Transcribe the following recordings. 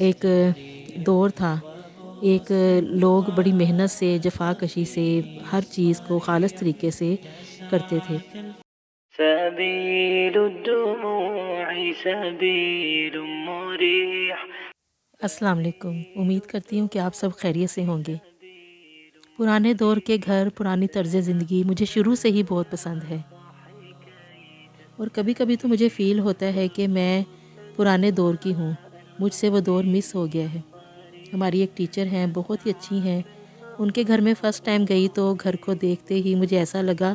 ایک دور تھا، ایک لوگ بڑی محنت سے جفا کشی سے ہر چیز کو خالص طریقے سے کرتے تھے۔ سبيل الدموع سبيل مريح۔ السلام علیکم، امید کرتی ہوں کہ آپ سب خیریت سے ہوں گے۔ پرانے دور کے گھر، پرانی طرز زندگی مجھے شروع سے ہی بہت پسند ہے، اور کبھی کبھی تو مجھے فیل ہوتا ہے کہ میں پرانے دور کی ہوں، مجھ سے وہ دور مس ہو گیا ہے۔ ہماری ایک ٹیچر ہیں، بہت ہی اچھی ہیں، ان کے گھر میں فرسٹ ٹائم گئی تو گھر کو دیکھتے ہی مجھے ایسا لگا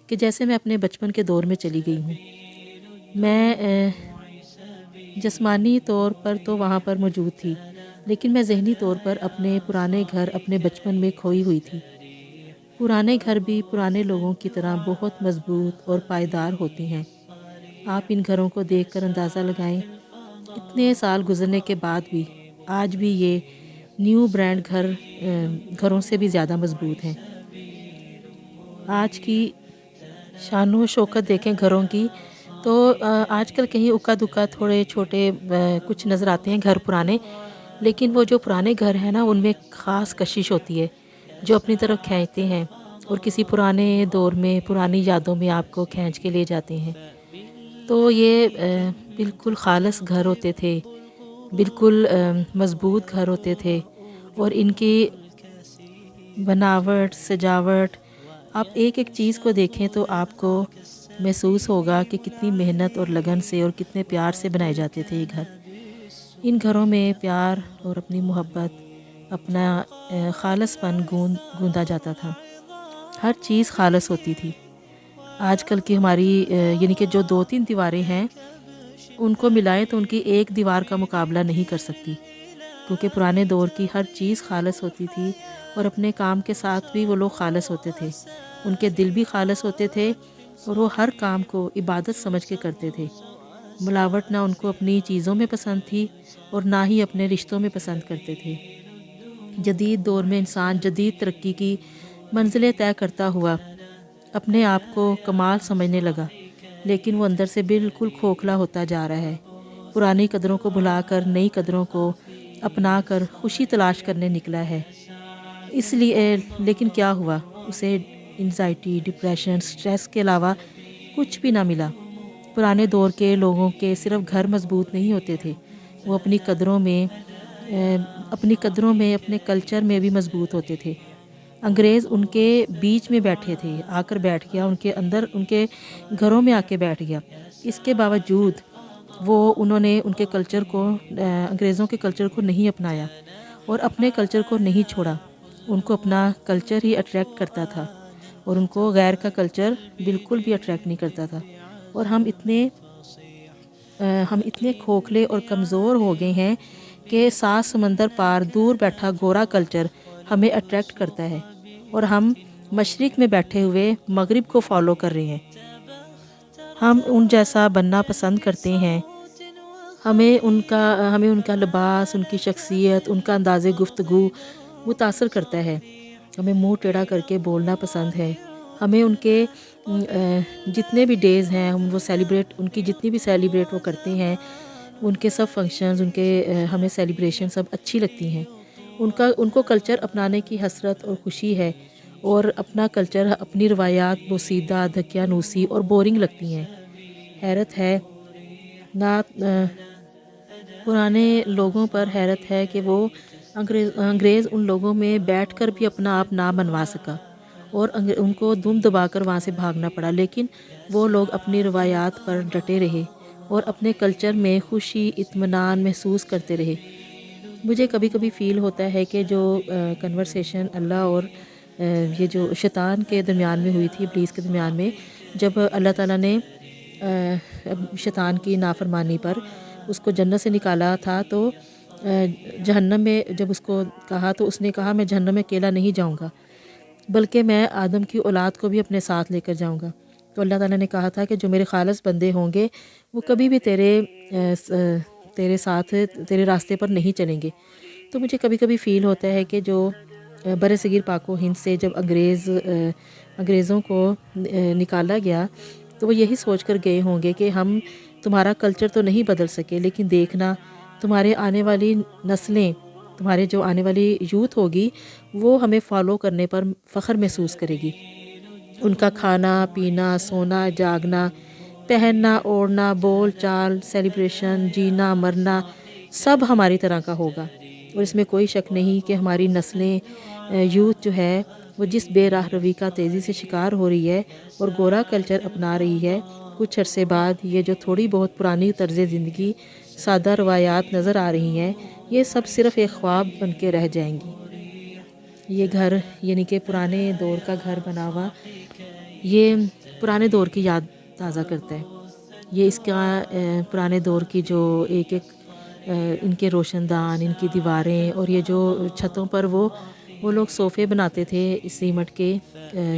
کہ جیسے میں اپنے بچپن کے دور میں چلی گئی ہوں۔ میں جسمانی طور پر تو وہاں پر موجود تھی، لیکن میں ذہنی طور پر اپنے پرانے گھر، اپنے بچپن میں کھوئی ہوئی تھی۔ پرانے گھر بھی پرانے لوگوں کی طرح بہت مضبوط اور پائیدار ہوتے ہیں۔ آپ ان گھروں کو دیکھ کر اندازہ لگائیں، اتنے سال گزرنے کے بعد بھی آج بھی یہ نیو برانڈ گھروں سے بھی زیادہ مضبوط ہیں۔ آج کی شان و شوکت دیکھیں گھروں کی تو آج کل کہیں اکا دکا تھوڑے چھوٹے کچھ نظر آتے ہیں گھر پرانے، لیکن وہ جو پرانے گھر ہیں نا، ان میں خاص کشش ہوتی ہے جو اپنی طرف کھینچتے ہیں اور کسی پرانے دور میں، پرانی یادوں میں آپ کو کھینچ کے لے جاتے ہیں۔ تو یہ بالکل خالص گھر ہوتے تھے، بالکل مضبوط گھر ہوتے تھے، اور ان کی بناوٹ، سجاوٹ، آپ ایک ایک چیز کو دیکھیں تو آپ کو محسوس ہوگا کہ کتنی محنت اور لگن سے اور کتنے پیار سے بنائے جاتے تھے یہ گھر۔ ان گھروں میں پیار اور اپنی محبت، اپنا خالص پن گوندا جاتا تھا۔ ہر چیز خالص ہوتی تھی۔ آج کل کی ہماری یعنی کہ جو 2-3 دیواریں ہیں، ان کو ملائیں تو ان کی ایک دیوار کا مقابلہ نہیں کر سکتی، کیونکہ پرانے دور کی ہر چیز خالص ہوتی تھی، اور اپنے کام کے ساتھ بھی وہ لوگ خالص ہوتے تھے۔ ان کے دل بھی خالص ہوتے تھے، اور وہ ہر کام کو عبادت سمجھ کے کرتے تھے۔ ملاوٹ نہ ان کو اپنی چیزوں میں پسند تھی، اور نہ ہی اپنے رشتوں میں پسند کرتے تھے۔ جدید دور میں انسان جدید ترقی کی منزلیں طے کرتا ہوا اپنے آپ کو کمال سمجھنے لگا، لیکن وہ اندر سے بالکل کھوکھلا ہوتا جا رہا ہے۔ پرانی قدروں کو بھلا کر نئی قدروں کو اپنا کر خوشی تلاش کرنے نکلا ہے۔ اس لیے لیکن کیا ہوا، اسے انزائٹی، ڈپریشن، سٹریس کے علاوہ کچھ بھی نہ ملا۔ پرانے دور کے لوگوں کے صرف گھر مضبوط نہیں ہوتے تھے، وہ اپنی قدروں میں، اپنے کلچر میں بھی مضبوط ہوتے تھے۔ انگریز ان کے بیچ میں بیٹھے تھے، آ کر بیٹھ گیا ان کے اندر، ان کے گھروں میں آ کے بیٹھ گیا۔ اس کے باوجود انہوں نے ان کے کلچر کو، انگریزوں کے کلچر کو نہیں اپنایا اور اپنے کلچر کو نہیں چھوڑا۔ ان کو اپنا کلچر ہی اٹریکٹ کرتا تھا، اور ان کو غیر کا کلچر بالکل بھی اٹریکٹ نہیں کرتا تھا۔ اور ہم اتنے کھوکھلے اور کمزور ہو گئے ہیں کہ 7 سمندر پار دور بیٹھا گورا کلچر ہمیں اٹریکٹ کرتا ہے، اور ہم مشرق میں بیٹھے ہوئے مغرب کو فالو کر رہے ہیں۔ ہم ان جیسا بننا پسند کرتے ہیں۔ ہمیں ان کا لباس، ان کی شخصیت، ان کا انداز گفتگو متاثر کرتا ہے۔ ہمیں منہ ٹیڑھا کر کے بولنا پسند ہے۔ ہمیں ان کے جتنے بھی ڈیز ہیں، ان کی جتنی بھی سیلیبریٹ وہ کرتے ہیں، ان کے سب فنکشنز، ہمیں سیلیبریشن سب اچھی لگتی ہیں۔ ان کو کلچر اپنانے کی حسرت اور خوشی ہے، اور اپنا کلچر، اپنی روایات بوسیدہ، دھکیانوسی اور بورنگ لگتی ہیں۔ حیرت ہے نہ پرانے لوگوں پر، حیرت ہے کہ وہ انگریز ان لوگوں میں بیٹھ کر بھی اپنا آپ نہ منوا سکا، اور ان کو دم دبا کر وہاں سے بھاگنا پڑا، لیکن وہ لوگ اپنی روایات پر ڈٹے رہے اور اپنے کلچر میں خوشی، اطمینان محسوس کرتے رہے۔ مجھے کبھی کبھی فیل ہوتا ہے کہ جو کنورسیشن اللہ اور یہ جو شیطان کے درمیان میں ہوئی تھی، ابلیس کے درمیان میں، جب اللہ تعالیٰ نے شیطان کی نافرمانی پر اس کو جنت سے نکالا تھا، تو جہنم میں جب اس کو کہا تو اس نے کہا میں جہنم میں اکیلا نہیں جاؤں گا، بلکہ میں آدم کی اولاد کو بھی اپنے ساتھ لے کر جاؤں گا۔ تو اللہ تعالیٰ نے کہا تھا کہ جو میرے خالص بندے ہوں گے وہ کبھی بھی تیرے ساتھ، تیرے راستے پر نہیں چلیں گے۔ تو مجھے کبھی کبھی فیل ہوتا ہے کہ جو برصغیر پاک و ہند سے جب انگریزوں کو نکالا گیا، تو وہ یہی سوچ کر گئے ہوں گے کہ ہم تمہارا کلچر تو نہیں بدل سکے، لیکن دیکھنا تمہارے آنے والی نسلیں، تمہارے جو آنے والی یوتھ ہوگی وہ ہمیں فالو کرنے پر فخر محسوس کرے گی۔ ان کا کھانا پینا، سونا جاگنا، پہننا اوڑھنا، بول چال، سیلیبریشن، جینا مرنا سب ہماری طرح کا ہوگا۔ اور اس میں کوئی شک نہیں کہ ہماری نسلیں، یوتھ جو ہے وہ جس بے راہ روی کا تیزی سے شکار ہو رہی ہے اور گورا کلچر اپنا رہی ہے، کچھ عرصے بعد یہ جو تھوڑی بہت پرانی طرز زندگی، سادہ روایات نظر آ رہی ہیں، یہ سب صرف ایک خواب بن کے رہ جائیں گی۔ یہ گھر یعنی کہ پرانے دور کا گھر بنا ہوا، یہ پرانے دور کی یاد تازہ کرتا ہے۔ یہ اس کا پرانے دور کی جو ایک ایک ان کے روشن دان، ان کی دیواریں، اور یہ جو چھتوں پر وہ لوگ صوفے بناتے تھے سیمٹ کے،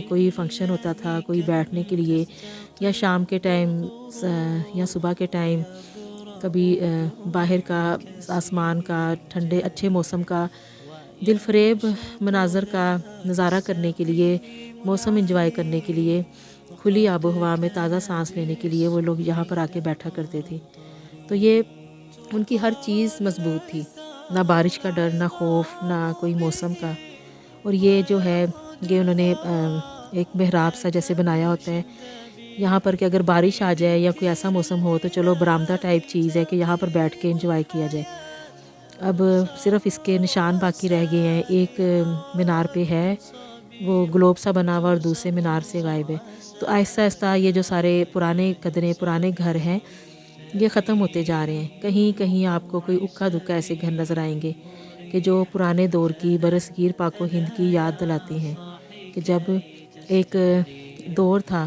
کوئی فنکشن ہوتا تھا کوئی بیٹھنے کے لیے، یا شام کے ٹائم یا صبح کے ٹائم کبھی باہر کا آسمان کا ٹھنڈے اچھے موسم کا دل فریب مناظر کا نظارہ کرنے کے لیے، موسم انجوائے کرنے کے لیے، کھلی آب و ہوا میں تازہ سانس لینے کے لیے وہ لوگ یہاں پر آ کے بیٹھا کرتے تھے۔ تو یہ ان کی ہر چیز مضبوط تھی، نہ بارش کا ڈر، نہ خوف، نہ کوئی موسم کا۔ اور یہ جو ہے یہ انہوں نے ایک محراب سا جیسے بنایا ہوتا ہے یہاں پر کہ اگر بارش آ جائے یا کوئی ایسا موسم ہو تو چلو برآمدہ ٹائپ چیز ہے کہ یہاں پر بیٹھ کے انجوائے کیا جائے۔ اب صرف اس کے نشان باقی رہ گئے ہیں۔ ایک مینار پہ ہے وہ گلوب سا بنا ہوا اور دوسرے مینار سے غائب ہے۔ تو آہستہ آہستہ یہ جو سارے پرانے قدریں، پرانے گھر ہیں، یہ ختم ہوتے جا رہے ہیں۔ کہیں کہیں آپ کو کوئی اکا دکا ایسے گھر نظر آئیں گے کہ جو پرانے دور کی برصغیر پاک و ہند کی یاد دلاتے ہیں کہ جب ایک دور تھا،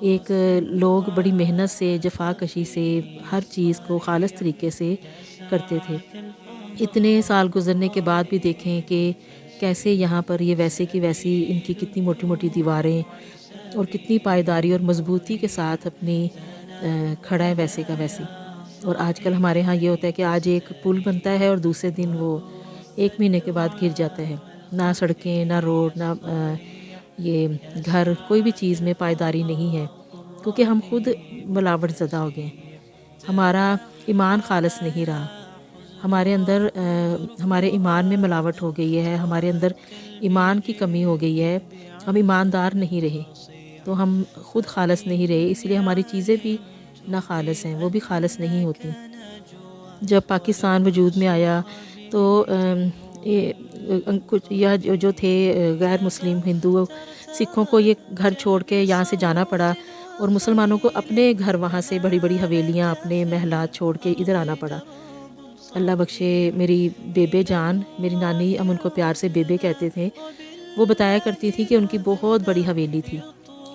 ایک لوگ بڑی محنت سے، جفا کشی سے ہر چیز کو خالص طریقے سے کرتے تھے۔ اتنے سال گزرنے کے بعد بھی دیکھیں کہ کیسے یہاں پر یہ ویسے کی ویسی ان کی کتنی موٹی موٹی دیواریں اور کتنی پائیداری اور مضبوطی کے ساتھ اپنی کھڑا ہے ویسے کا ویسی۔ اور آج کل ہمارے ہاں یہ ہوتا ہے کہ آج ایک پل بنتا ہے اور دوسرے دن وہ 1 مہینے کے بعد گر جاتا ہے۔ نہ سڑکیں، نہ روڈ، نہ یہ گھر، کوئی بھی چیز میں پائیداری نہیں ہے، کیونکہ ہم خود ملاوٹ زدہ ہو گئے ہیں۔ ہمارا ایمان خالص نہیں رہا، ہمارے اندر ہمارے ایمان میں ملاوٹ ہو گئی ہے، ہمارے اندر ایمان کی کمی ہو گئی ہے، ہم ایماندار نہیں رہے، تو ہم خود خالص نہیں رہے، اس لیے ہماری چیزیں بھی نہ خالص ہیں، وہ بھی خالص نہیں ہوتی۔ جب پاکستان وجود میں آیا تو کچھ یا جو تھے غیر مسلم ہندو سکھوں کو یہ گھر چھوڑ کے یہاں سے جانا پڑا، اور مسلمانوں کو اپنے گھر وہاں سے بڑی بڑی حویلیاں، اپنے محلات چھوڑ کے ادھر آنا پڑا۔ اللہ بخشے میری بیبے جان، میری نانی، ہم ان کو پیار سے بیبے کہتے تھے، وہ بتایا کرتی تھی کہ ان کی بہت بڑی حویلی تھی،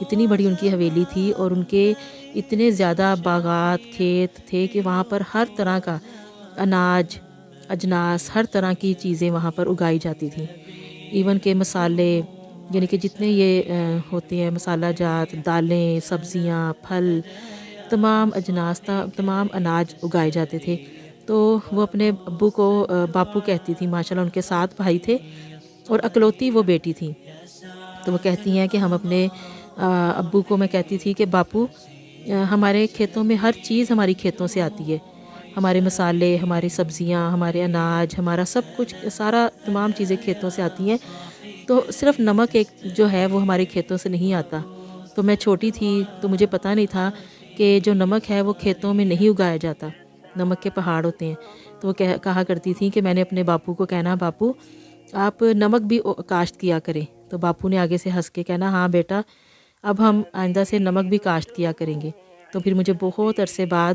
اتنی بڑی ان کی حویلی تھی، اور ان کے اتنے زیادہ باغات، کھیت تھے کہ وہاں پر ہر طرح کا اناج، اجناس، ہر طرح کی چیزیں وہاں پر اگائی جاتی تھیں۔ ایون کہ مسالے، یعنی کہ جتنے یہ ہوتے ہیں مسالہ جات، دالیں، سبزیاں، پھل، تمام اجناس، تمام اناج اگائے جاتے تھے۔ تو وہ اپنے ابو کو باپو کہتی تھی، ماشاءاللہ ان کے 7 بھائی تھے اور اکلوتی وہ بیٹی تھی۔ تو وہ کہتی ہیں کہ ہم اپنے ابو کو، میں کہتی تھی کہ باپو ہمارے کھیتوں میں ہر چیز ہماری کھیتوں سے آتی ہے، ہمارے مسالے، ہماری سبزیاں، ہمارے اناج، ہمارا سب کچھ، سارا تمام چیزیں کھیتوں سے آتی ہیں، تو صرف نمک ایک جو ہے وہ ہمارے کھیتوں سے نہیں آتا۔ تو میں چھوٹی تھی تو مجھے پتہ نہیں تھا کہ جو نمک ہے وہ کھیتوں میں نہیں اگایا جاتا، نمک کے پہاڑ ہوتے ہیں۔ تو وہ کہا کرتی تھی کہ میں نے اپنے باپو کو کہنا، باپو آپ نمک بھی کاشت کیا کریں۔ تو باپو نے آگے سے ہنس کے کہنا، ہاں بیٹا اب ہم آئندہ سے نمک بھی کاشت کیا کریں گے۔ تو پھر مجھے بہت عرصے بعد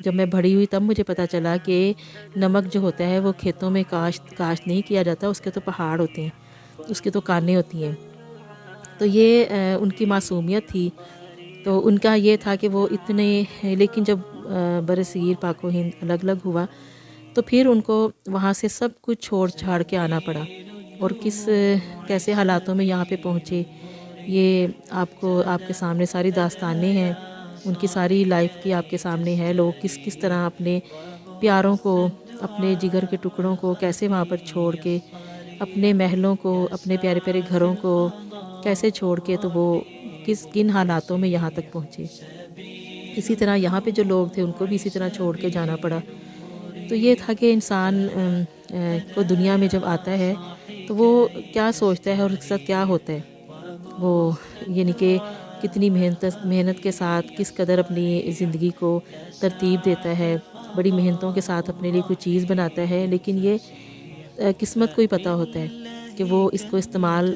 جب میں بڑی ہوئی تب مجھے پتہ چلا کہ نمک جو ہوتا ہے وہ کھیتوں میں کاشت نہیں کیا جاتا، اس کے تو پہاڑ ہوتے ہیں، اس کی تو کانیں ہوتی ہیں۔ تو یہ ان کی معصومیت تھی۔ تو ان کا یہ تھا کہ وہ اتنے، لیکن جب برصغیر پاک و ہند الگ الگ ہوا تو پھر ان کو وہاں سے سب کچھ چھوڑ چھاڑ کے آنا پڑا، اور کیسے حالاتوں میں یہاں پہ پہنچے یہ آپ کے سامنے ساری داستانیں ہیں، ان کی ساری لائف کی آپ کے سامنے ہے، لوگ کس طرح اپنے پیاروں کو، اپنے جگر کے ٹکڑوں کو کیسے وہاں پر چھوڑ کے، اپنے محلوں کو، اپنے پیارے پیارے گھروں کو کیسے چھوڑ کے، تو وہ کن حالاتوں میں یہاں تک پہنچے۔ اسی طرح یہاں پہ جو لوگ تھے ان کو بھی اسی طرح چھوڑ کے جانا پڑا۔ تو یہ تھا کہ انسان کو دنیا میں جب آتا ہے تو وہ کیا سوچتا ہے اور اس کے ساتھ کیا ہوتا ہے، وہ یعنی کہ کتنی محنت کے ساتھ کس قدر اپنی زندگی کو ترتیب دیتا ہے، بڑی محنتوں کے ساتھ اپنے لیے کوئی چیز بناتا ہے، لیکن یہ قسمت کو ہی پتہ ہوتا ہے کہ وہ اس کو استعمال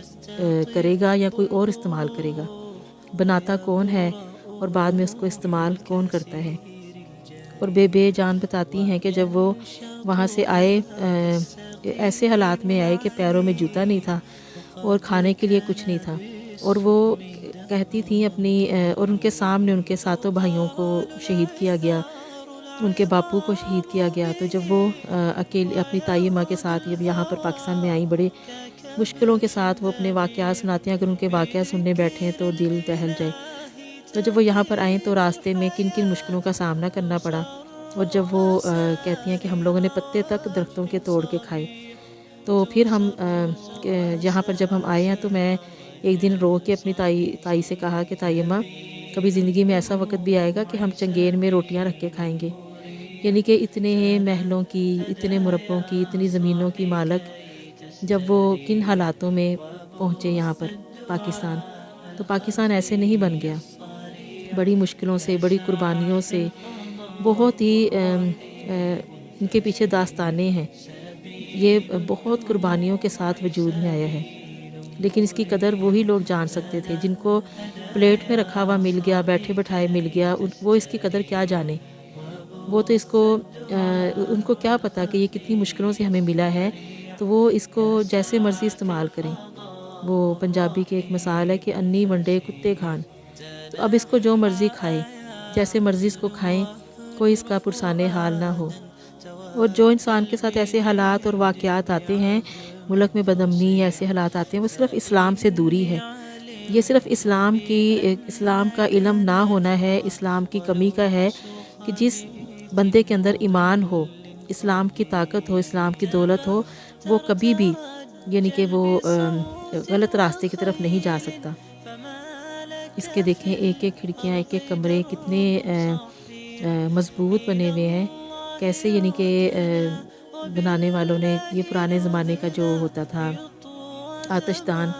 کرے گا یا کوئی اور استعمال کرے گا، بناتا کون ہے اور بعد میں اس کو استعمال کون کرتا ہے۔ اور بے جان بتاتی ہیں کہ جب وہ وہاں سے آئے ایسے حالات میں آئے کہ پیروں میں جوتا نہیں تھا اور کھانے کے لیے کچھ نہیں تھا، اور وہ کہتی تھیں اپنی اور ان کے سامنے ان کے ساتوں بھائیوں کو شہید کیا گیا، ان کے باپو کو شہید کیا گیا۔ تو جب وہ اکیلے اپنی تائی ماں کے ساتھ جب یہاں پر پاکستان میں آئیں، بڑے مشکلوں کے ساتھ وہ اپنے واقعات سناتے ہیں، اگر ان کے واقعات سننے بیٹھیں تو دل دہل جائے۔ تو جب وہ یہاں پر آئیں تو راستے میں کن کن مشکلوں کا سامنا کرنا پڑا، اور جب وہ کہتی ہیں کہ ہم لوگوں نے پتے تک درختوں کے توڑ کے کھائے۔ تو پھر ہم یہاں پر جب ہم آئے ہیں تو میں ایک دن رو کے اپنی تائی سے کہا کہ تائی اماں، کبھی زندگی میں ایسا وقت بھی آئے گا کہ ہم چنگیر میں روٹیاں رکھ کے کھائیں گے، یعنی کہ اتنے محلوں کی، اتنے مربوں کی، اتنی زمینوں کی مالک جب وہ کن حالاتوں میں پہنچے یہاں پر پاکستان، تو پاکستان ایسے نہیں بن گیا، بڑی مشکلوں سے، بڑی قربانیوں سے، بہت ہی ان کے پیچھے داستانیں ہیں، یہ بہت قربانیوں کے ساتھ وجود میں آیا ہے، لیکن اس کی قدر وہی لوگ جان سکتے تھے جن کو پلیٹ میں رکھا ہوا مل گیا، بیٹھے بٹھائے مل گیا، وہ اس کی قدر کیا جانے، وہ تو اس کو ان کو کیا پتہ کہ یہ کتنی مشکلوں سے ہمیں ملا ہے، تو وہ اس کو جیسے مرضی استعمال کریں۔ وہ پنجابی کی ایک مثال ہے کہ انی ونڈے کتے کھان، تو اب اس کو جو مرضی کھائے، جیسے مرضی اس کو کھائیں، کوئی اس کا پرسان حال نہ ہو۔ اور جو انسان کے ساتھ ایسے حالات اور واقعات آتے ہیں، ملک میں بدامنی ایسے حالات آتے ہیں، وہ صرف اسلام سے دوری ہے، یہ صرف اسلام کا علم نہ ہونا ہے، اسلام کی کمی کا ہے، کہ جس بندے کے اندر ایمان ہو، اسلام کی طاقت ہو، اسلام کی دولت ہو، وہ کبھی بھی یعنی کہ وہ غلط راستے کی طرف نہیں جا سکتا۔ اس کے دیکھیں ایک ایک کھڑکیاں، ایک ایک کمرے کتنے مضبوط بنے ہوئے ہیں، کیسے یعنی کہ بنانے والوں نے، یہ پرانے زمانے کا جو ہوتا تھا آتش دان،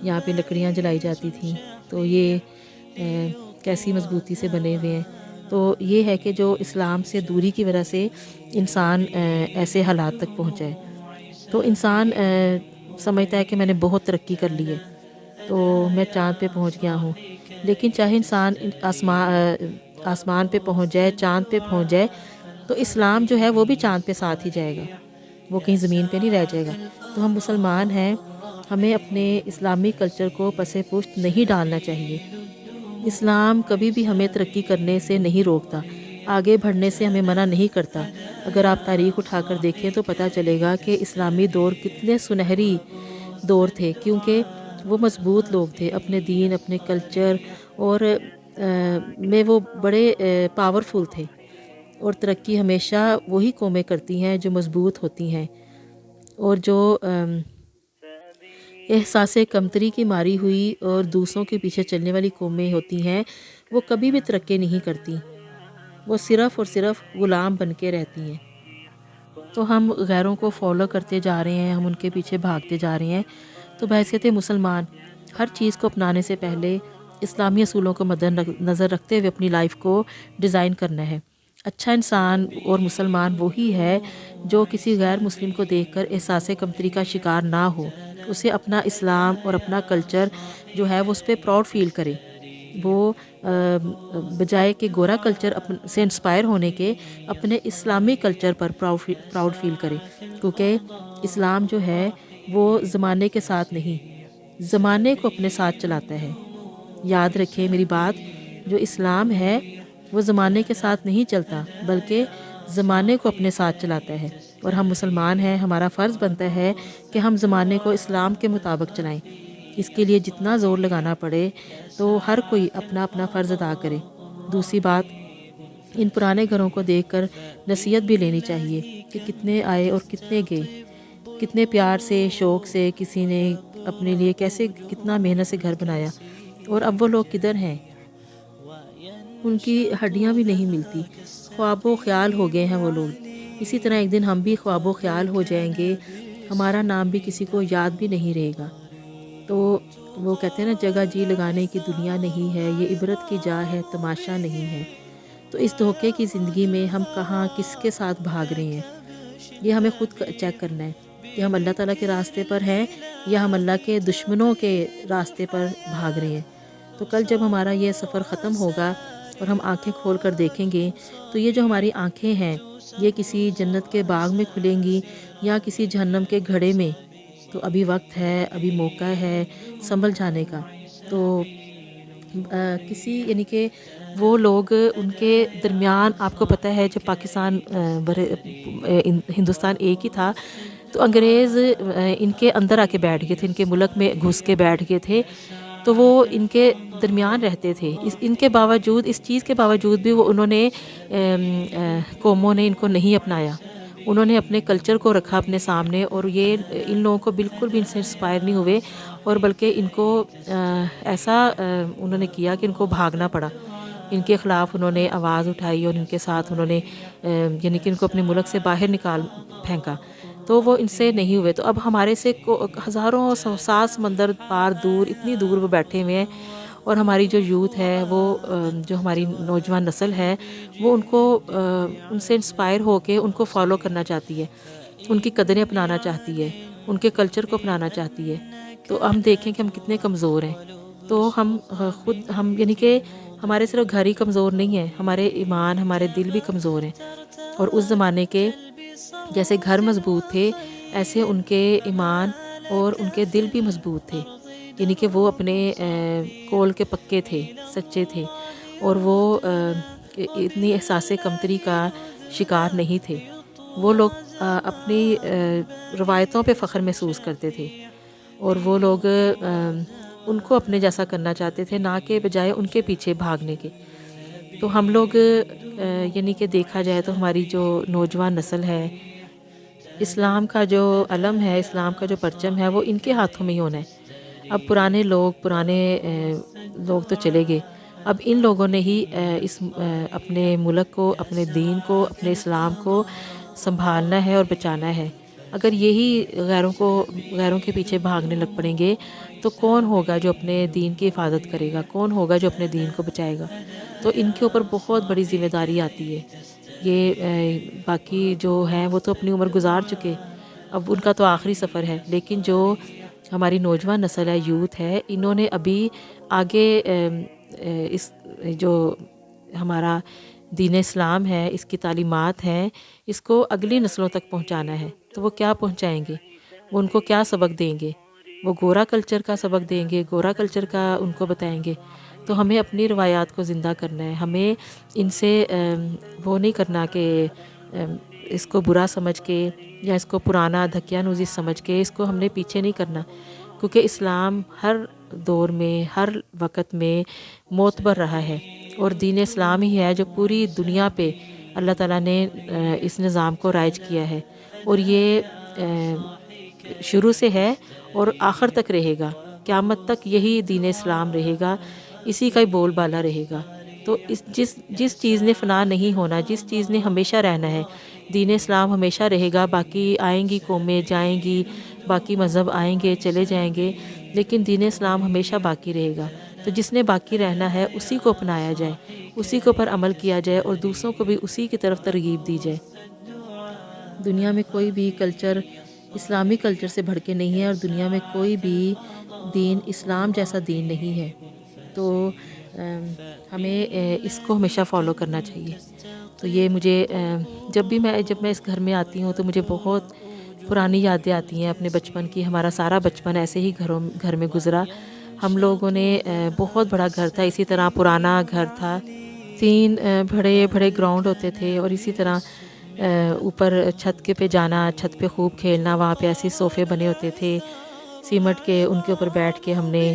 یہاں پہ لکڑیاں جلائی جاتی تھیں، تو یہ کیسی مضبوطی سے بنے ہوئے ہیں۔ تو یہ ہے کہ جو اسلام سے دوری کی وجہ سے انسان ایسے حالات تک پہنچا ہے، تو انسان سمجھتا ہے کہ میں نے بہت ترقی کر لی ہے، تو میں چاند پہ پہنچ گیا ہوں، لیکن چاہے انسان آسمان پہ پہنچ جائے، چاند پہ پہنچ جائے، تو اسلام جو ہے وہ بھی چاند پہ ساتھ ہی جائے گا، وہ کہیں زمین پہ نہیں رہ جائے گا۔ تو ہم مسلمان ہیں، ہمیں اپنے اسلامی کلچر کو پس پشت نہیں ڈالنا چاہیے۔ اسلام کبھی بھی ہمیں ترقی کرنے سے نہیں روکتا، آگے بڑھنے سے ہمیں منع نہیں کرتا۔ اگر آپ تاریخ اٹھا کر دیکھیں تو پتہ چلے گا کہ اسلامی دور کتنے سنہری دور تھے، کیونکہ وہ مضبوط لوگ تھے، اپنے دین، اپنے کلچر اور میں وہ بڑے پاورفل تھے، اور ترقی ہمیشہ وہی قومیں کرتی ہیں جو مضبوط ہوتی ہیں، اور جو احساس کمتری کی ماری ہوئی اور دوسروں کے پیچھے چلنے والی قومیں ہوتی ہیں، وہ کبھی بھی ترقی نہیں کرتی، وہ صرف اور صرف غلام بن کے رہتی ہیں۔ تو ہم غیروں کو فالو کرتے جا رہے ہیں، ہم ان کے پیچھے بھاگتے جا رہے ہیں، تو بحیثیت مسلمان ہر چیز کو اپنانے سے پہلے اسلامی اصولوں کو مد نظر رکھتے ہوئے اپنی لائف کو ڈیزائن کرنا ہے۔ اچھا انسان اور مسلمان وہی ہے جو کسی غیر مسلم کو دیکھ کر احساس کمتری کا شکار نہ ہو، اسے اپنا اسلام اور اپنا کلچر جو ہے وہ اس پہ پراؤڈ فیل کرے، وہ بجائے کہ گورا کلچر سے انسپائر ہونے کے اپنے اسلامی کلچر پر پراؤڈ فیل کرے، کیونکہ اسلام جو ہے وہ زمانے کے ساتھ نہیں، زمانے کو اپنے ساتھ چلاتا ہے۔ یاد رکھیں میری بات، جو اسلام ہے وہ زمانے کے ساتھ نہیں چلتا، بلکہ زمانے کو اپنے ساتھ چلاتا ہے، اور ہم مسلمان ہیں، ہمارا فرض بنتا ہے کہ ہم زمانے کو اسلام کے مطابق چلائیں۔ اس کے لیے جتنا زور لگانا پڑے تو ہر کوئی اپنا اپنا فرض ادا کرے۔ دوسری بات، ان پرانے گھروں کو دیکھ کر نصیحت بھی لینی چاہیے کہ کتنے آئے اور کتنے گئے، کتنے پیار سے، شوق سے کسی نے اپنے لیے کیسے کتنا محنت سے گھر بنایا، اور اب وہ لوگ کدھر ہیں، ان کی ہڈیاں بھی نہیں ملتی، خواب و خیال ہو گئے ہیں وہ لوگ۔ اسی طرح ایک دن ہم بھی خواب و خیال ہو جائیں گے، ہمارا نام بھی کسی کو یاد بھی نہیں رہے گا۔ تو وہ کہتے ہیں نا، جگہ جی لگانے کی دنیا نہیں ہے، یہ عبرت کی جا ہے تماشا نہیں ہے۔ تو اس دھوکے کی زندگی میں ہم کہاں کس کے ساتھ بھاگ رہے ہیں، یہ ہمیں خود چیک کرنا ہے کہ ہم اللہ تعالیٰ کے راستے پر ہیں یا ہم اللہ کے دشمنوں کے راستے پر بھاگ رہے ہیں۔ تو کل جب ہمارا یہ سفر ختم ہوگا اور ہم آنکھیں کھول کر دیکھیں گے، تو یہ جو ہماری آنکھیں ہیں یہ کسی جنت کے باغ میں کھلیں گی یا کسی جہنم کے گھڑے میں۔ تو ابھی وقت ہے، ابھی موقع ہے سنبھل جانے کا۔ تو کسی یعنی کہ وہ لوگ ان کے درمیان، آپ کو پتہ ہے جب پاکستان ہندوستان ایک ہی تھا تو انگریز ان کے اندر آ کے بیٹھ گئے تھے، ان کے ملک میں گھس کے بیٹھ گئے تھے، تو وہ ان کے درمیان رہتے تھے۔ ان کے باوجود، اس چیز کے باوجود بھی وہ انہوں نے قوموں نے ان کو نہیں اپنایا، انہوں نے اپنے کلچر کو رکھا اپنے سامنے، اور یہ ان لوگوں کو بالکل بھی ان سے انسپائر نہیں ہوئے، اور بلکہ ان کو ایسا انہوں نے کیا کہ ان کو بھاگنا پڑا، ان کے خلاف انہوں نے آواز اٹھائی اور ان کے ساتھ انہوں نے یعنی کہ ان کو اپنے ملک سے باہر نکال پھینکا، تو وہ ان سے نہیں ہوئے۔ تو اب ہمارے سے ہزاروں سات سمندر پار دور، اتنی دور وہ بیٹھے ہوئے ہیں، اور ہماری جو یوتھ ہے، وہ جو ہماری نوجوان نسل ہے، وہ ان کو ان سے انسپائر ہو کے ان کو فالو کرنا چاہتی ہے، ان کی قدریں اپنانا چاہتی ہے، ان کے کلچر کو اپنانا چاہتی ہے۔ تو ہم دیکھیں کہ ہم کتنے کمزور ہیں۔ تو ہم یعنی کہ ہمارے صرف گھر ہی کمزور نہیں ہے، ہمارے ایمان، ہمارے دل بھی کمزور ہیں، اور اس زمانے کے جیسے گھر مضبوط تھے ایسے ان کے ایمان اور ان کے دل بھی مضبوط تھے، یعنی کہ وہ اپنے قول کے پکے تھے، سچے تھے، اور وہ اتنی احساس کمتری کا شکار نہیں تھے۔ وہ لوگ اپنی روایتوں پہ فخر محسوس کرتے تھے، اور وہ لوگ ان کو اپنے جیسا کرنا چاہتے تھے، نہ کہ بجائے ان کے پیچھے بھاگنے کے۔ تو ہم لوگ یعنی کہ دیکھا جائے تو ہماری جو نوجوان نسل ہے، اسلام کا جو علم ہے، اسلام کا جو پرچم ہے، وہ ان کے ہاتھوں میں ہی ہونا ہے۔ اب پرانے لوگ تو چلے گئے، اب ان لوگوں نے ہی اپنے ملک کو، اپنے دین کو، اپنے اسلام کو سنبھالنا ہے اور بچانا ہے۔ اگر یہی غیروں کے پیچھے بھاگنے لگ پڑیں گے تو کون ہوگا جو اپنے دین کی حفاظت کرے گا، کون ہوگا جو اپنے دین کو بچائے گا؟ تو ان کے اوپر بہت بڑی ذمہ داری آتی ہے۔ یہ باقی جو ہیں وہ تو اپنی عمر گزار چکے، اب ان کا تو آخری سفر ہے، لیکن جو ہماری نوجوان نسل ہے، یوتھ ہے، انہوں نے ابھی آگے اس جو ہمارا دین اسلام ہے، اس کی تعلیمات ہیں، اس کو اگلی نسلوں تک پہنچانا ہے۔ تو وہ کیا پہنچائیں گے؟ وہ ان کو کیا سبق دیں گے؟ وہ گورا کلچر کا سبق دیں گے، گورا کلچر کا ان کو بتائیں گے؟ تو ہمیں اپنی روایات کو زندہ کرنا ہے، ہمیں ان سے وہ نہیں کرنا کہ اس کو برا سمجھ کے یا اس کو پرانا دھکیانوزی سمجھ کے اس کو ہم نے پیچھے نہیں کرنا، کیونکہ اسلام ہر دور میں، ہر وقت میں معتبر رہا ہے، اور دین اسلام ہی ہے جو پوری دنیا پہ اللہ تعالیٰ نے اس نظام کو رائج کیا ہے، اور یہ شروع سے ہے اور آخر تک رہے گا، قیامت تک یہی دین اسلام رہے گا، اسی کا ہی بول بالا رہے گا۔ تو جس چیز نے فنا نہیں ہونا، جس چیز نے ہمیشہ رہنا ہے، دین اسلام ہمیشہ رہے گا۔ باقی آئیں گی قومیں، جائیں گی، باقی مذہب آئیں گے، چلے جائیں گے، لیکن دین اسلام ہمیشہ باقی رہے گا۔ تو جس نے باقی رہنا ہے اسی کو اپنایا جائے، اسی کے اوپر عمل کیا جائے، اور دوسروں کو بھی اسی کی طرف ترغیب دی جائے۔ دنیا میں کوئی بھی کلچر اسلامی کلچر سے بڑھ کے نہیں ہے، اور دنیا میں کوئی بھی دین اسلام جیسا دین نہیں ہے۔ تو ہمیں اس کو ہمیشہ فالو کرنا چاہیے۔ تو یہ مجھے جب میں اس گھر میں آتی ہوں تو مجھے بہت پرانی یادیں آتی ہیں اپنے بچپن کی۔ ہمارا سارا بچپن ایسے ہی گھر میں گزرا۔ ہم لوگوں نے بہت بڑا گھر تھا، اسی طرح پرانا گھر تھا، 3 بڑے بڑے گراؤنڈ ہوتے تھے، اور اسی طرح اوپر چھت کے پہ جانا، چھت پہ خوب کھیلنا، وہاں پہ ایسے صوفے بنے ہوتے تھے سیمٹ کے، ان کے اوپر بیٹھ کے ہم نے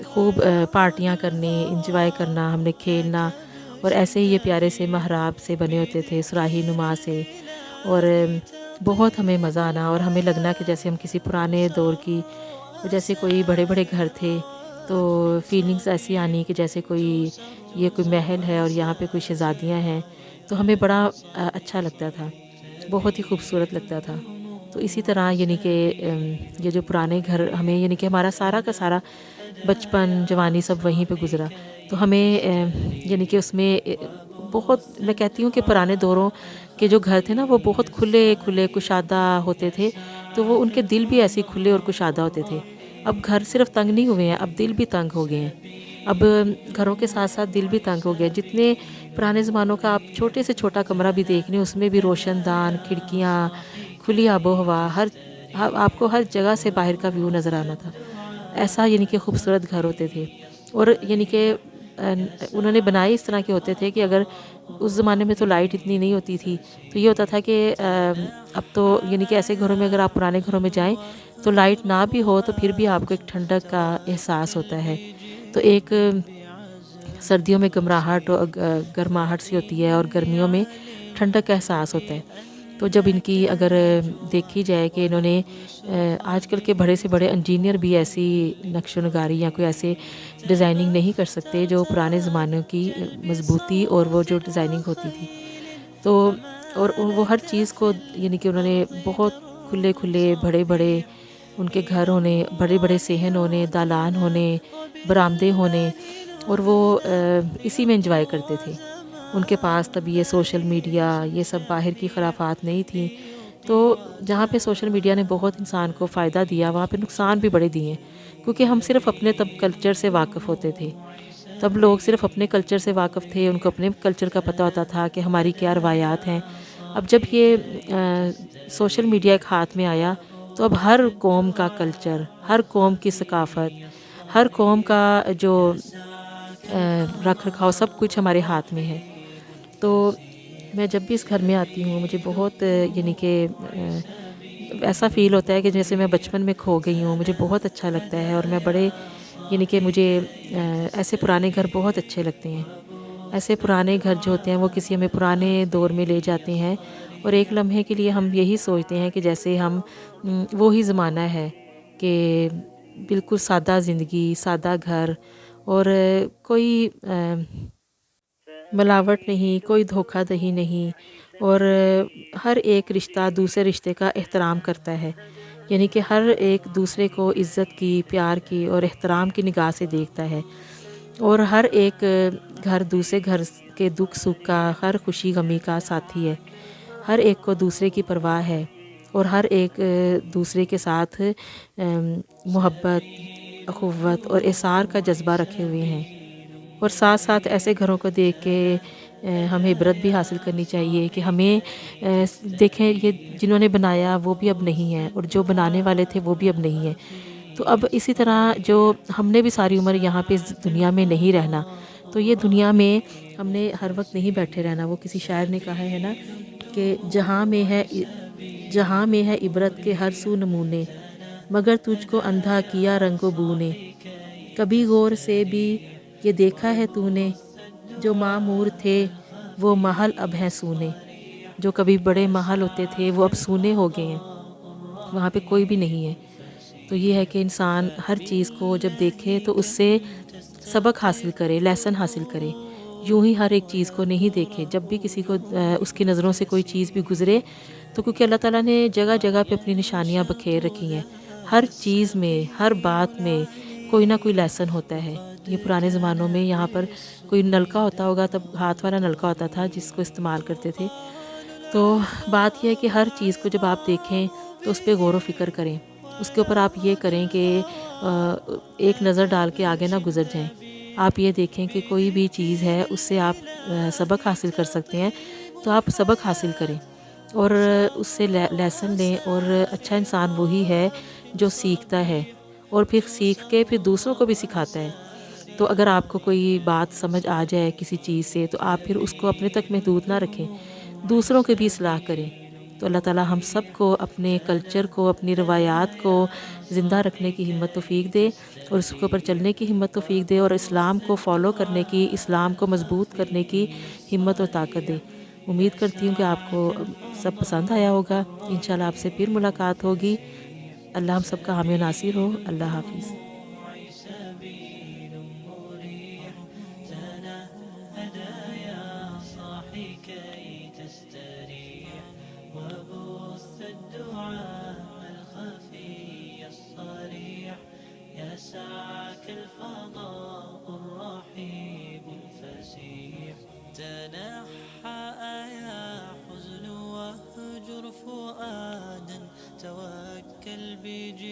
خوب پارٹیاں کرنی، انجوائے کرنا، ہم نے کھیلنا، اور ایسے ہی یہ پیارے سے محراب سے بنے ہوتے تھے، سراہی نما سے، اور بہت ہمیں مزہ آنا، اور ہمیں لگنا کہ جیسے ہم کسی پرانے دور کی، جیسے کوئی بڑے بڑے گھر تھے، تو فیلنگز ایسی آنی کہ جیسے کوئی محل ہے اور یہاں پہ کوئی شہزادیاں ہیں۔ تو ہمیں بڑا اچھا لگتا تھا، بہت ہی خوبصورت لگتا تھا۔ تو اسی طرح یعنی کہ یہ جو پرانے گھر ہمیں یعنی کہ ہمارا سارا کا سارا بچپن جوانی سب وہیں پہ گزرا، تو ہمیں یعنی کہ اس میں بہت، میں کہتی ہوں کہ پرانے دوروں کے جو گھر تھے نا وہ بہت کھلے کھلے کشادہ ہوتے تھے، تو وہ ان کے دل بھی ایسے کھلے اور کشادہ ہوتے تھے۔ اب گھر صرف تنگ نہیں ہوئے ہیں، اب دل بھی تنگ ہو گئے ہیں۔ اب گھروں کے ساتھ ساتھ دل بھی تنگ ہو گیا۔ جتنے پرانے زمانوں کا آپ چھوٹے سے چھوٹا کمرہ بھی دیکھ لیں، اس میں بھی روشن دان، کھڑکیاں، کھلی آب و ہوا، آپ کو ہر جگہ سے باہر کا ویو نظر آنا تھا۔ ایسا یعنی کہ خوبصورت گھر ہوتے تھے، اور یعنی کہ انہوں نے بنائے اس طرح کے ہوتے تھے کہ اگر اس زمانے میں تو لائٹ اتنی نہیں ہوتی تھی، تو یہ ہوتا تھا کہ اب تو یعنی کہ ایسے گھروں میں اگر آپ پرانے گھروں میں جائیں تو لائٹ نہ بھی ہو تو پھر بھی آپ کو ایک ٹھنڈک کا احساس ہوتا ہے۔ تو ایک سردیوں میں گمراہٹ اور گرماہٹ سی ہوتی ہے، اور گرمیوں میں ٹھنڈک کا احساس ہوتا ہے۔ تو جب ان کی اگر دیکھی جائے کہ انہوں نے آج کل کے بڑے سے بڑے انجینئر بھی ایسی نقش و نگاری یا کوئی ایسے ڈیزائننگ نہیں کر سکتے جو پرانے زمانوں کی مضبوطی اور وہ جو ڈیزائننگ ہوتی تھی۔ تو اور وہ ہر چیز کو یعنی کہ انہوں نے بہت کھلے کھلے بڑے بڑے ان کے گھر ہونے، بڑے بڑے صحن ہونے، دالان ہونے، برآمدے ہونے، اور وہ اسی میں انجوائے کرتے تھے۔ ان کے پاس تب یہ سوشل میڈیا، یہ سب باہر کی خرافات نہیں تھیں۔ تو جہاں پہ سوشل میڈیا نے بہت انسان کو فائدہ دیا، وہاں پہ نقصان بھی بڑے دیے ہیں، کیونکہ ہم صرف اپنے تب کلچر سے واقف ہوتے تھے۔ تب لوگ صرف اپنے کلچر سے واقف تھے، ان کو اپنے کلچر کا پتہ ہوتا تھا کہ ہماری کیا روایات ہیں۔ اب جب یہ سوشل میڈیا ایک ہاتھ میں آیا تو اب ہر قوم کا کلچر، ہر قوم کی ثقافت، ہر قوم کا جو رکھ رکھاؤ، سب کچھ ہمارے ہاتھ میں ہے۔ تو میں جب بھی اس گھر میں آتی ہوں مجھے بہت یعنی کہ ایسا فیل ہوتا ہے کہ جیسے میں بچپن میں کھو گئی ہوں۔ مجھے بہت اچھا لگتا ہے، اور میں بڑے یعنی کہ مجھے ایسے پرانے گھر بہت اچھے لگتے ہیں۔ ایسے پرانے گھر جو ہوتے ہیں وہ کسی ہمیں پرانے دور میں لے جاتے ہیں، اور ایک لمحے کے لیے ہم یہی سوچتے ہیں کہ جیسے ہم وہی زمانہ ہے کہ بالکل سادہ زندگی، سادہ گھر، اور کوئی ملاوٹ نہیں، کوئی دھوکہ دہی نہیں، اور ہر ایک رشتہ دوسرے رشتے کا احترام کرتا ہے۔ یعنی کہ ہر ایک دوسرے کو عزت کی، پیار کی اور احترام کی نگاہ سے دیکھتا ہے، اور ہر ایک گھر دوسرے گھر کے دکھ سکھ کا، ہر خوشی غمی کا ساتھی ہے۔ ہر ایک کو دوسرے کی پرواہ ہے، اور ہر ایک دوسرے کے ساتھ محبت، اخوت اور احسار کا جذبہ رکھے ہوئے ہیں۔ اور ساتھ ساتھ ایسے گھروں کو دیکھ کے ہمیں عبرت بھی حاصل کرنی چاہیے کہ ہمیں دیکھیں یہ جنہوں نے بنایا وہ بھی اب نہیں ہیں، اور جو بنانے والے تھے وہ بھی اب نہیں ہیں۔ تو اب اسی طرح جو ہم نے بھی ساری عمر یہاں پہ اس دنیا میں نہیں رہنا، تو یہ دنیا میں ہم نے ہر وقت نہیں بیٹھے رہنا۔ وہ کسی شاعر نے کہا ہے نا کہ جہاں میں ہے عبرت کے ہر سو نمونے، مگر تجھ کو اندھا کیا رنگ و بو نے۔ کبھی غور سے بھی یہ دیکھا ہے تو نے، جو معمور تھے وہ محل اب ہیں سونے۔ جو کبھی بڑے محل ہوتے تھے وہ اب سونے ہو گئے ہیں، وہاں پہ کوئی بھی نہیں ہے۔ تو یہ ہے کہ انسان ہر چیز کو جب دیکھے تو اس سے سبق حاصل کرے، لیسن حاصل کرے۔ یوں ہی ہر ایک چیز کو نہیں دیکھے۔ جب بھی کسی کو اس کی نظروں سے کوئی چیز بھی گزرے تو کیونکہ اللہ تعالیٰ نے جگہ جگہ پہ اپنی نشانیاں بکھیر رکھی ہیں، ہر چیز میں، ہر بات میں کوئی نہ کوئی لیسن ہوتا ہے۔ یہ پرانے زمانوں میں یہاں پر کوئی نلکا ہوتا ہوگا، تب ہاتھ والا نلکا ہوتا تھا جس کو استعمال کرتے تھے۔ تو بات یہ ہے کہ ہر چیز کو جب آپ دیکھیں تو اس پہ غور و فکر کریں، اس کے اوپر آپ یہ کریں کہ ایک نظر ڈال کے آگے نہ گزر جائیں۔ آپ یہ دیکھیں کہ کوئی بھی چیز ہے اس سے آپ سبق حاصل کر سکتے ہیں تو آپ سبق حاصل کریں، اور اس سے لیسن لیں۔ اور اچھا انسان وہی ہے جو سیکھتا ہے، اور پھر سیکھ کے پھر دوسروں کو بھی سکھاتا ہے۔ تو اگر آپ کو کوئی بات سمجھ آ جائے کسی چیز سے تو آپ پھر اس کو اپنے تک محدود نہ رکھیں، دوسروں کی بھی اصلاح کریں۔ تو اللہ تعالیٰ ہم سب کو اپنے کلچر کو، اپنی روایات کو زندہ رکھنے کی ہمت توفیق دے، اور اس کے اوپر چلنے کی ہمت توفیق دے، اور اسلام کو فالو کرنے کی، اسلام کو مضبوط کرنے کی ہمت اور طاقت دے۔ امید کرتی ہوں کہ آپ کو سب پسند آیا ہوگا۔ انشاءاللہ آپ سے پھر ملاقات ہوگی۔ اللہ ہم سب کا حامی و ناصر ہو۔ اللہ حافظ۔ سبيل مريح، تنهدى يا صاحي كي بجنان